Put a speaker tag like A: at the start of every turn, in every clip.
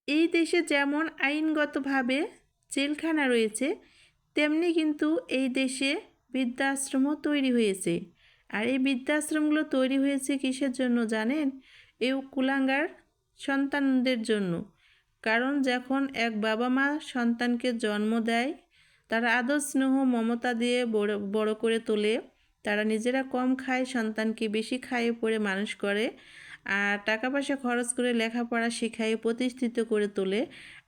A: এই দেশে যেমন আইনগতভাবে জেলখানা রয়েছে, তেমনি কিন্তু এই দেশে বৃদ্ধাশ্রমও তৈরি হয়েছে। আর এই বৃদ্ধাশ্রমগুলো তৈরি হয়েছে কিসের জন্য জানেন? এই কুলাঙ্গার সন্তানদের জন্য। কারণ যখন এক বাবা মা সন্তানকে জন্ম দেয়, তারা আদর স্নেহ মমতা দিয়ে বড় বড় করে তোলে। তারা নিজেরা কম খায়, সন্তানকে বেশি খাইয়ে পড়ে মানুষ করে, আর টাকা পয়সা খরচ করে লেখাপড়া শিখাইয়ে প্রতিষ্ঠিত করে তোলে।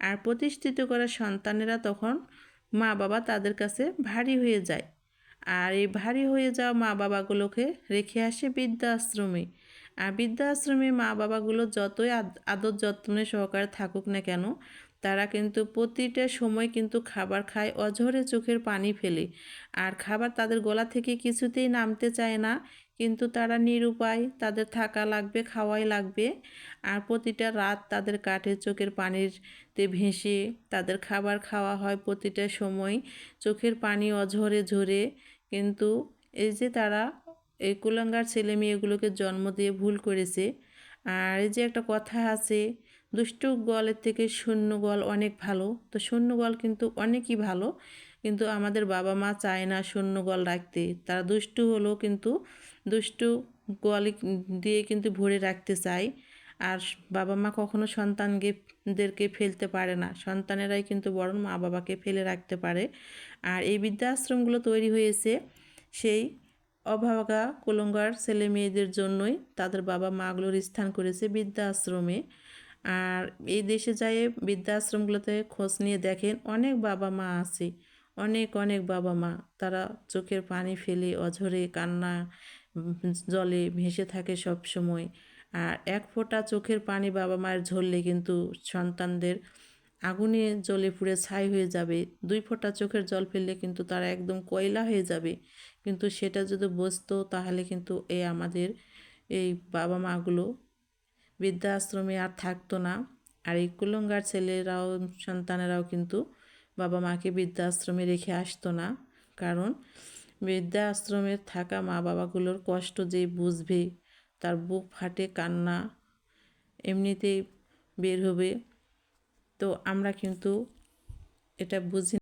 A: আর প্রতিষ্ঠিত করা সন্তানেরা তখন মা বাবা তাদের কাছে ভারী হয়ে যায়। আর এই ভারী হয়ে যাওয়া মা বাবাগুলোকে রেখে আসে বৃদ্ধাশ্রমে। আর বৃদ্ধাশ্রমে মা বাবাগুলো যতই আদর যত্নে সহকারে থাকুক না কেন, তারা কিন্তু প্রতিটা সময় কিন্তু খাবার খায় অঝরে চোখের পানি ফেলে। আর খাবার তাদের গলা থেকে কিছুতেই নামতে চায় না, কিন্তু তারা নিরুপায়, তাদের থাকা লাগবে, খাওয়াই লাগবে। আর প্রতিটা রাত তাদের কাটে চোখের পানিতে ভেসে, তাদের খাবার খাওয়া হয় প্রতিটা সময় চোখের পানি অঝরে ঝরে। কিন্তু এই যে তারা এই কুলাঙ্গার ছেলে মেয়েগুলোকে জন্ম দিয়ে ভুল করেছে। আর এই যে একটা কথা আছে, দুষ্টু গোয়ালের থেকে শূন্য গোয়াল অনেক ভালো। তো শূন্য গোয়াল কিন্তু অনেকই ভালো, কিন্তু আমাদের বাবা মা চায় না শূন্য গোয়াল রাখতে। তারা দুষ্টু হলেও কিন্তু দুষ্টু গোয়ালি দিয়ে কিন্তু ভরে রাখতে চায়। আর বাবা মা কখনো সন্তানদেরকে ফেলতে পারে না, সন্তানেরাই কিন্তু বরং মা বাবাকে ফেলে রাখতে পারে। আর এই বৃদ্ধাশ্রমগুলো তৈরি হয়েছে সেই অভাগা কুলাঙ্গার ছেলে মেয়েদের জন্যই। তাদের বাবা মাগুলোর স্থান করেছে বৃদ্ধাশ্রমে। আর এই দেশে যায় বৃদ্ধাশ্রমগুলোতে খোঁজ নিয়ে দেখেন অনেক বাবা মা আছে, অনেক অনেক বাবা মা। তারা চোখের পানি ফেলে অঝরে কান্না জলে ভেসে থাকে সব সময়। আর এক ফোঁটা চোখের পানি বাবা মায়ের ঝরলে কিন্তু সন্তানদের আগুনে জ্বলে পুড়ে ছাই হয়ে যাবে। দুই ফোঁটা চোখের জল ফেললে কিন্তু তারা একদম কয়লা হয়ে যাবে। কিন্তু সেটা যদি বুঝতো তাহলে কিন্তু আমাদের এই বাবা মাগুলো বৃদ্ধাশ্রমে আর থাকতো না। আর এই কুলাঙ্গার ছেলেরাও সন্তানেরাও কিন্তু বাবা মাকে বৃদ্ধাশ্রমে রেখে আসতো না। কারণ বৃদ্ধাশ্রমে থাকা মা বাবাগুলোর কষ্ট যে বুঝবে, তার বুক ফাটে, কান্না এমনিতেই বের হবে। তো আমরা কিন্তু এটা বুঝি।